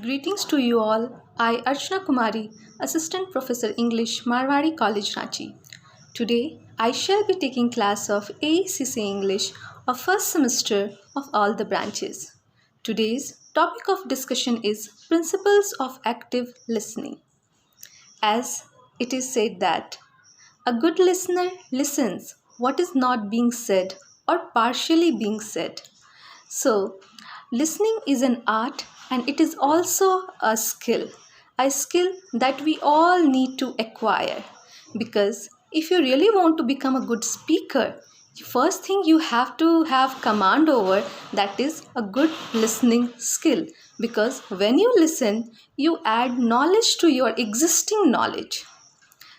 Greetings to you all. I, Archana Kumari, Assistant Professor English, Marwari College, Ranchi. Today, I shall be taking class of AECC English of first semester of all the branches. Today's topic of discussion is Principles of Active Listening. As it is said that a good listener listens what is not being said or partially being said. So, listening is an art and it is also a skill that we all need to acquire. Because if you really want to become a good speaker, first thing you have to have command over, that is a good listening skill. Because when you listen, you add knowledge to your existing knowledge.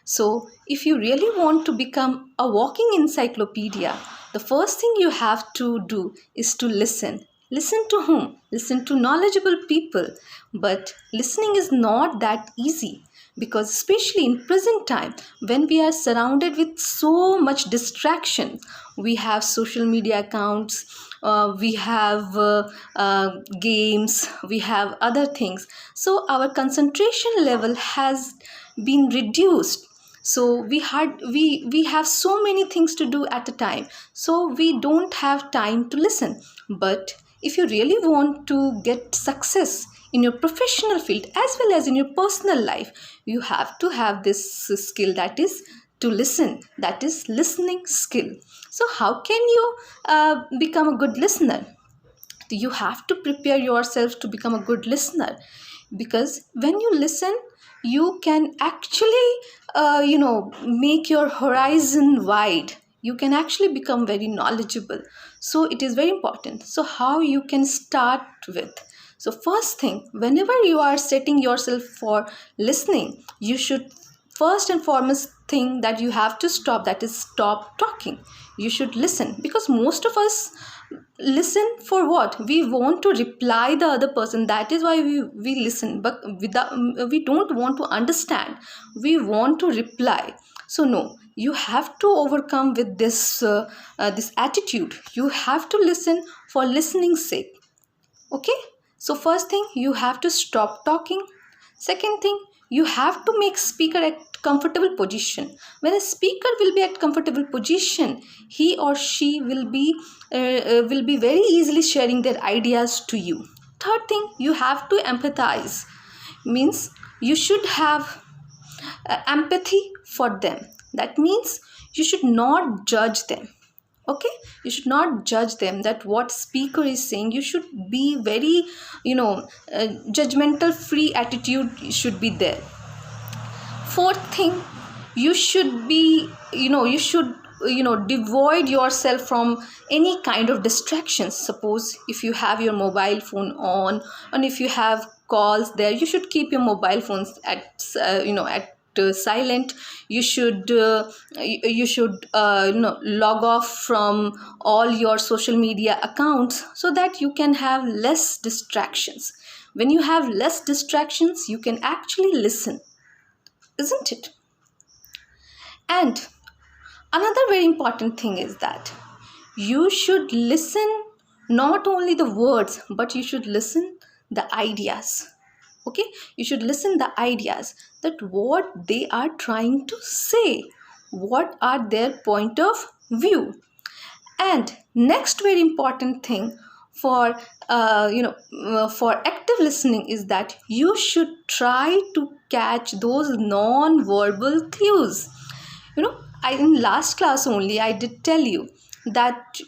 So, if you really want to become a walking encyclopedia, the first thing you have to do is to listen. Listen to whom? Listen to knowledgeable people. But listening is not that easy because, especially in present time, when we are surrounded with so much distraction, we have social media accounts, we have games, we have other things. So, our concentration level has been reduced, so we have so many things to do at a time, so we don't have time to listen. But if you really want to get success in your professional field as well as in your personal life, you have to have this skill, that is to listen, that is listening skill. So how can you become a good listener? You have to prepare yourself to become a good listener, because when you listen, you can actually make your horizon wide. You can actually become very knowledgeable. So it is very important. So how you can start with? So first thing, whenever you are setting yourself for listening, you should first and foremost thing that you have to stop, that is stop talking. You should listen, because most of us listen for what? We want to reply the other person, that is why we listen. But without, we don't want to understand, we want to reply. So no, you have to overcome with this attitude. You have to listen for listening's sake. Okay, so first thing, you have to stop talking. Second thing, you have to make speaker at comfortable position. When a speaker will be at comfortable position, he or she will be very easily sharing their ideas to you. Third thing, you have to empathize, means you should have empathy for them. That means you should not judge them. Okay, you should not judge them, that what speaker is saying. You should be very judgmental free attitude should be there. Fourth thing, you should be you should devoid yourself from any kind of distractions. Suppose if you have your mobile phone on, and if you have calls there, you should keep your mobile phones at silent. You should log off from all your social media accounts, so that you can have less distractions. When you have less distractions, you can actually listen, isn't it? And another very important thing is that you should listen not only the words, but you should listen the ideas. Okay, you should listen the ideas, that what they are trying to say, what are their point of view. And next very important thing for for active listening is that you should try to catch those non-verbal clues. In last class only I did tell you that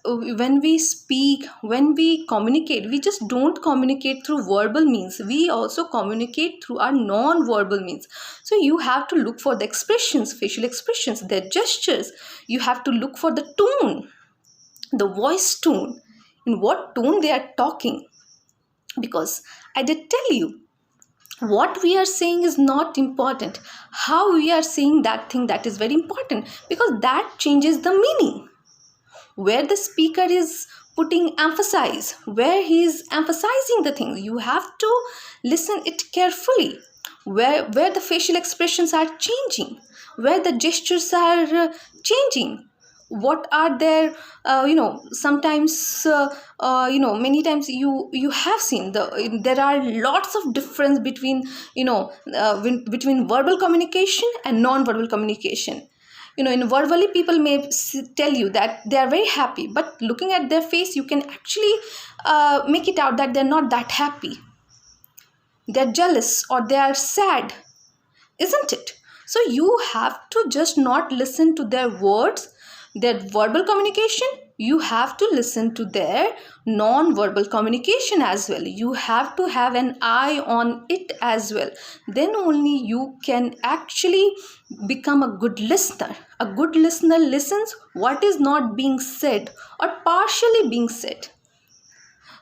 when we speak, when we communicate, we just don't communicate through verbal means, we also communicate through our non-verbal means. So you have to look for the expressions, facial expressions, their gestures. You have to look for the tone, the voice tone, in what tone they are talking. Because I did tell you, what we are saying is not important, how we are saying that thing, that is very important, because that changes the meaning. Where the speaker is putting emphasis, where he is emphasizing the thing, you have to listen it carefully. Where the facial expressions are changing, where the gestures are changing. what are their sometimes many times you have seen there are lots of difference between between verbal communication and non-verbal communication. In verbally, people may tell you that they are very happy, but looking at their face you can actually make it out that they're not that happy, they're jealous or they are sad, isn't it? So you have to just not listen to their words, their verbal communication. You have to listen to their non-verbal communication as well. You have to have an eye on it as well. Then only you can actually become a good listener. A good listener listens what is not being said or partially being said.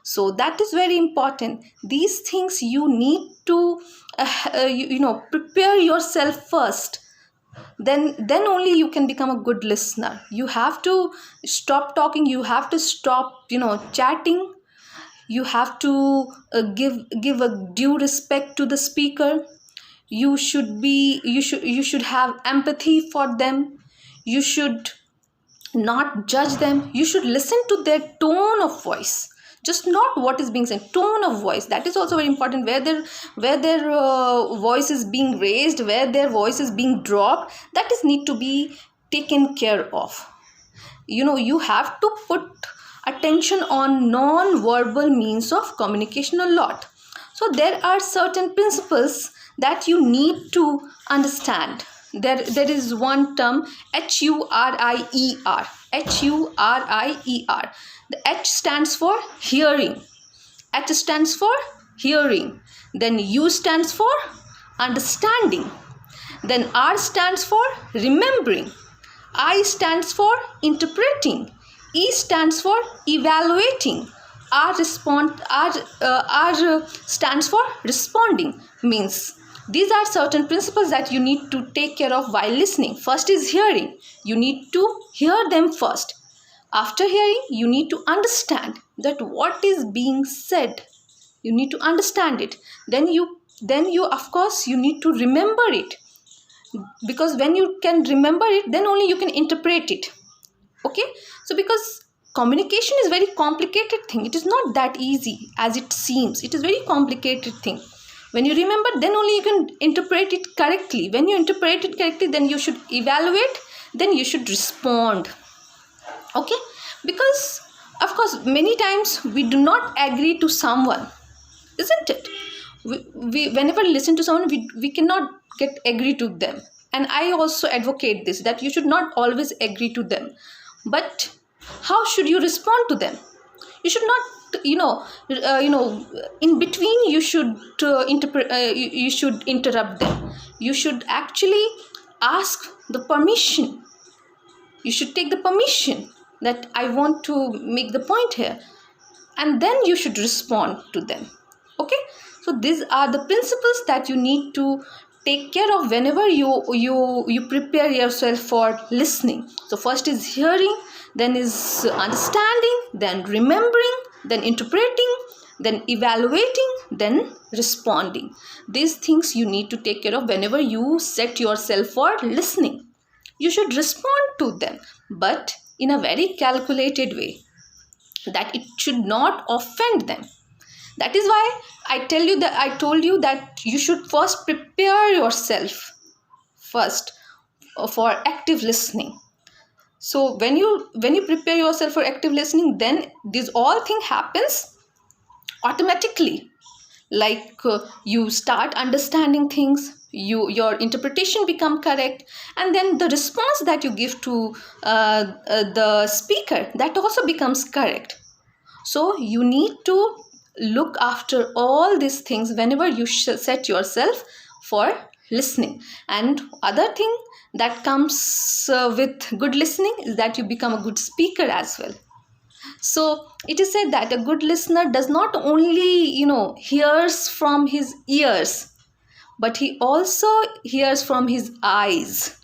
So that is very important. These things you need to prepare yourself first. Then only you can become a good listener. You have to stop talking, you have to stop chatting. You have to give a due respect to the speaker. You should have empathy for them. You should not judge them. You should listen to their tone of voice, just not what is being said. Tone of voice, that is also very important. Where their voice is being raised, where their voice is being dropped, that is need to be taken care of. You have to put attention on non-verbal means of communication a lot. So there are certain principles that you need to understand. There is one term, HURIER. HURIER. The H stands for hearing. H stands for hearing. Then U stands for understanding. Then R stands for remembering. I stands for interpreting. E stands for evaluating. R stands for responding. Means these are certain principles that you need to take care of while listening. First is hearing. You need to hear them first. After hearing, you need to understand that what is being said. You need to understand it. Then you of course you need to remember it, because when you can remember it, then only you can interpret it. Okay, so because communication is very complicated thing, it is not that easy as it seems. It is very complicated thing. When you remember, then only you can interpret it correctly. When you interpret it correctly, then you should evaluate, then you should respond. Okay, because of course many times we do not agree to someone, isn't it? We whenever we listen to someone, we cannot get agree to them. And I also advocate this, that you should not always agree to them, but how should you respond to them? You should not in between you should you should interrupt them. You should actually ask the permission. You should take the permission that I want to make the point here, and then you should respond to them. Okay, so these are the principles that you need to take care of whenever you prepare yourself for listening. So first is hearing, then is understanding, then remembering, then interpreting, then evaluating, then responding. These things you need to take care of whenever you set yourself for listening. You should respond to them, but in a very calculated way, that it should not offend them. That is why I told you that you should first prepare yourself first for active listening. So when you prepare yourself for active listening, then this all thing happens automatically. Like you start understanding things, your interpretation become correct, and then the response that you give to the speaker, that also becomes correct. So you need to look after all these things whenever you set yourself for listening. And other thing that comes with good listening is that you become a good speaker as well. So it is said that a good listener does not only hears from his ears, but he also hears from his eyes.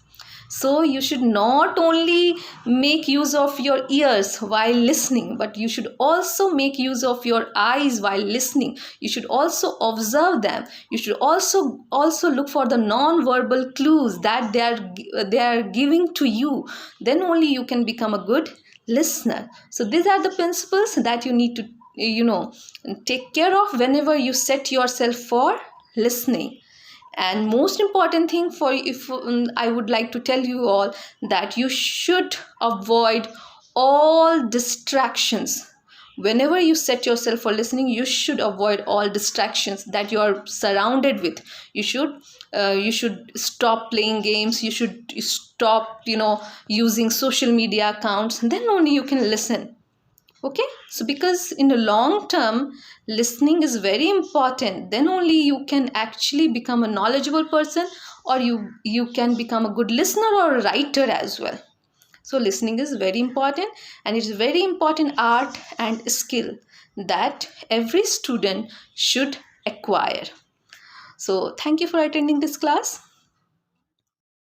So you should not only make use of your ears while listening, but you should also make use of your eyes while listening. You should also observe them. You should also look for the non-verbal clues that they are giving to you. Then only you can become a good listener. So these are the principles that you need to take care of whenever you set yourself for listening. And most important thing, for if I would like to tell you all, that you should avoid all distractions. Whenever you set yourself for listening, you should avoid all distractions that you are surrounded with. You should stop playing games. You should stop using social media accounts. Then only you can listen. Okay, so because in the long term, listening is very important. Then only you can actually become a knowledgeable person, or you can become a good listener or a writer as well. So listening is very important, and it's a very important art and skill that every student should acquire. So thank you for attending this class.